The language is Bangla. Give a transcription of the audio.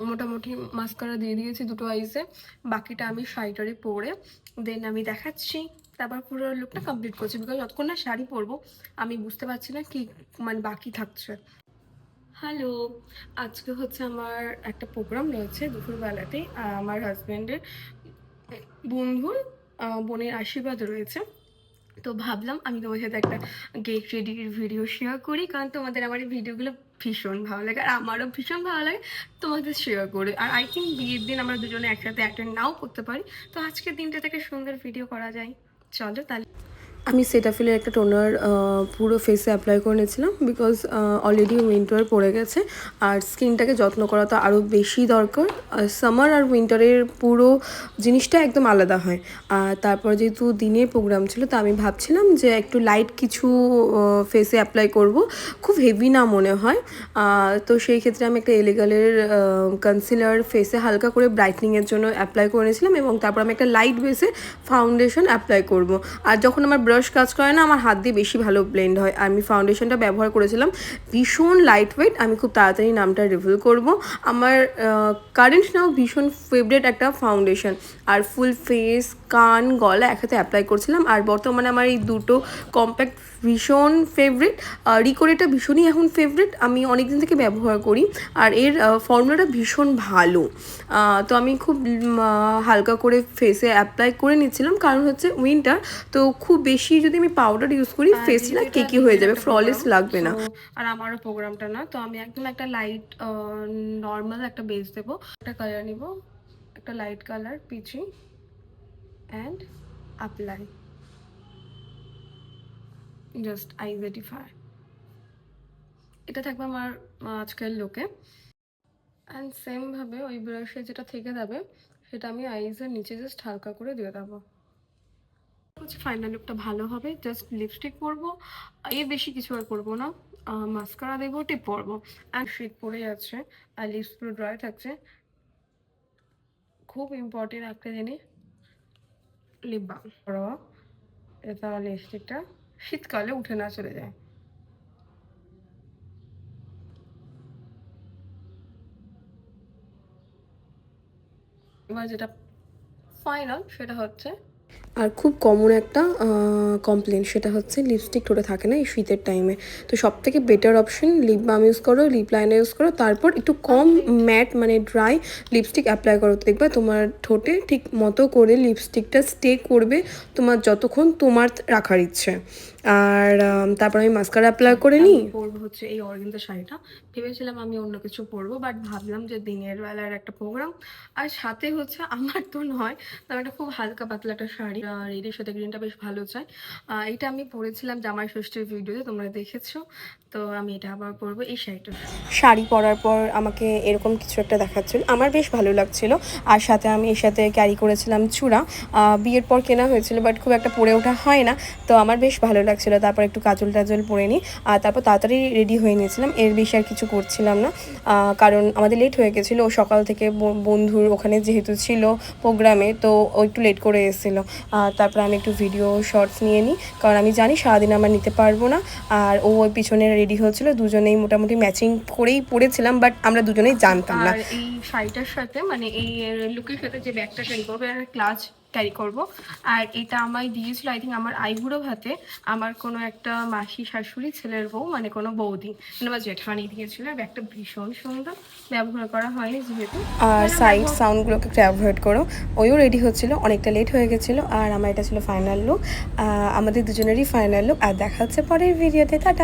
মোটামুটি মাস্কারা দিয়ে দিয়েছি দুটো আইসে, বাকিটা আমি শাড়িটারে পরে দেন আমি দেখাচ্ছি। তারপর পুরো লুকটা কমপ্লিট করছি, বিকজ যতক্ষণ না শাড়ি পরবো আমি বুঝতে পারছি না কি মানে বাকি থাকছে। হ্যালো, আজকে হচ্ছে আমার একটা প্রোগ্রাম রয়েছে দুপুরবেলাতে, আমার হাজব্যান্ডের বন্ধুর বোনের আশীর্বাদ রয়েছে। তো ভাবলাম আমি তোমার সাথে একটা গেট রেডির ভিডিও শেয়ার করি, কারণ তোমাদের আমার এই ভিডিওগুলো ভীষণ ভালো লাগে আর আমারও ভীষণ ভালো লাগে তোমাদের শেয়ার করে। আর আই থিঙ্ক বিয়ের দিন আমরা দুজনে একসাথে অ্যাটেন্ড নাও করতে পারি, তো আজকের দিনটা থেকে সুন্দর ভিডিও করা যায়। চলো তাহলে। আমি সেটাফিলের একটা টোনার পুরো ফেসে অ্যাপ্লাই করে নিয়েছিলাম, বিকজ অলরেডি উইন্টার পড়ে গেছে আর স্কিনটাকে যত্ন করা তো আরও বেশি দরকার। সামার আর উইন্টারের পুরো জিনিসটা একদম আলাদা হয়। আর তারপর যেহেতু দিনের প্রোগ্রাম ছিল, তো আমি ভাবছিলাম যে একটু লাইট কিছু ফেসে অ্যাপ্লাই করব, খুব হেভি না মনে হয়। তো সেই ক্ষেত্রে আমি একটা এলিগালের কনসিলার ফেসে হালকা করে ব্রাইটনিংয়ের জন্য অ্যাপ্লাই করে নিয়েছিলাম, এবং তারপর আমি একটা লাইট বেসে ফাউন্ডেশন অ্যাপ্লাই করব। আর যখন আমার ব্রাশ কাজ করে না, আমার হাত দিয়ে বেশি ভালো ব্লেন্ড হয়। আর আমি ফাউন্ডেশনটা ব্যবহার করেছিলাম ভীষণ লাইট ওয়েট, আমি খুব তাড়াতাড়ি নামটা রিভিল করব। আমার কারেন্ট নাও ভীষণ ফেভারিট একটা ফাউন্ডেশন, আর ফুল ফেস কান গলা একসাথে অ্যাপ্লাই করছিলাম। আর বর্তমানে আমার এই দুটো কম্প্যাক্ট ভীষণ ফেভারিট। রিকোরেটা ভীষণই এখন ফেভারিট, আমি অনেক দিন থেকে ব্যবহার করি আর এর ফর্মুলাটা ভীষণ ভালো। তো আমি খুব হালকা করে ফেসে অ্যাপ্লাই করে নিচ্ছিলাম, কারণ হচ্ছে উইন্টার, তো খুব বেশি যদি আমি পাউডার ইউজ করি ফেসটা কেকি হয়ে যাবে, ফ্ললেস লাগবে না। আর আমারও প্রোগ্রামটা না, তো আমি একদম একটা লাইট নর্মাল একটা বেস দেবো, একটা কালার নিব, একটা light colour peachy and apply just identifier. এটা থাকবে আমার আজকের লুকে। অ্যান্ড সেমভাবে ওই ব্রাশে যেটা থেকে যাবে সেটা আমি আইজের নিচে জাস্ট হালকা করে দিয়ে দেবো। হচ্ছে ফাইনাল লুকটা ভালো হবে। জাস্ট লিপস্টিক পরবো, এর বেশি কিছু আর করবো না। মাস্কারা দেবো, টিপ পরবো, অ্যান্ড শীত পরে যাচ্ছে আর লিপস পুরো ড্রাই থাকছে। খুব ইম্পর্টেন্ট একটা জিনিস, লিপ বাম করো, এটা লিপস্টিকটা শীতকালে উঠে না চলে যায়। এবার যেটা ফাইনাল সেটা হচ্ছে, আর খুব কমন একটা কমপ্লেন, সেটা হচ্ছে লিপস্টিক ঠোঁটে থাকে না এই শীতের টাইমে। তো সব থেকে better option lip balm use করো, লিপ লাইনার ইউজ করো, তারপর একটু কম ম্যাট মানে ড্রাই লিপস্টিক অ্যাপ্লাই করো। দেখবা তোমার ঠোঁটে ঠিক মতো করে লিপস্টিকটা স্টে করবে তোমার যতক্ষণ তোমার রাখার ইচ্ছে। আর তারপর আমি মাস্কারা অ্যাপ্লাই করে নিই। পরবো হচ্ছে এই অর্গানজা শাড়িটা, ভেবেছিলাম আমি অন্য কিছু পরবো, বাট ভাবলাম যে দিনের বেলার একটা প্রোগ্রাম আর সাথে হচ্ছে আমার তো নয়, তো একটা খুব হালকা পাতলা একটা শাড়ি রেডের সাথে গ্রিনটা বেশ ভালো চাই। এটা আমি পরেছিলাম জামাই ষষ্ঠীর ভিডিওতে, তোমরা দেখেছো। তো আমি এটা আবার পরবো এই শাড়িটা। শাড়ি পরার পর আমাকে এরকম কিছু একটা দেখাচ্ছিল, আমার বেশ ভালো লাগছিল। আর সাথে আমি এর সাথে ক্যারি করেছিলাম চূড়া, বিয়ের পর কেনা হয়েছিল, বাট খুব একটা পরে ওঠা হয় না, তো আমার বেশ ভালো লাগছিলো। তারপর একটু কাজল টাজল পরে নিই, আর তারপর তাড়াতাড়ি রেডি হয়ে নিয়েছিলাম, এর বেশি আর কিছু করছিলাম না, কারণ আমাদের লেট হয়ে গেছিলো। ও সকাল থেকে বন্ধুর ওখানে যেহেতু ছিল প্রোগ্রামে, তো ও একটু লেট করে এসেছিলো। তারপর আমি একটু ভিডিও শর্টস নিয়ে নিই, কারণ আমি জানি সারাদিন আমার নিতে পারবো না। আর ও ওই পিছনে রেডি হচ্ছিলো, দুজনেই মোটামুটি ম্যাচিং করেই পরেছিলাম, বাট আমরা দুজনেই জানতাম না। এই শাড়িটার সাথে মানে এই লুকের সাথে যে ব্যাগটা ক্যারি করবো, ক্লাচ ক্যারি করবো। আর এটা আমায় দিয়েছিল আই থিঙ্ক আমার আইবুড়ো ভাতে আমার কোনো একটা মাসি শাশুড়ি ছেলের বউ, মানে কোনো বৌদি মানে বা জেঠানি দিয়েছিল। ব্যাগটা ভীষণ সুন্দর, ব্যবহার করা হয়নি যেহেতু। আর সাইড সাউন্ডগুলোকে একটু অ্যাভয়েড করো। ওইও রেডি হচ্ছিল, অনেকটা লেট হয়ে গেছিলো। আর আমার এটা ছিল ফাইনাল লুক, আমাদের দুজনেরই ফাইনাল লুক। আর দেখা হচ্ছে পরের ভিডিওতে, টাটা।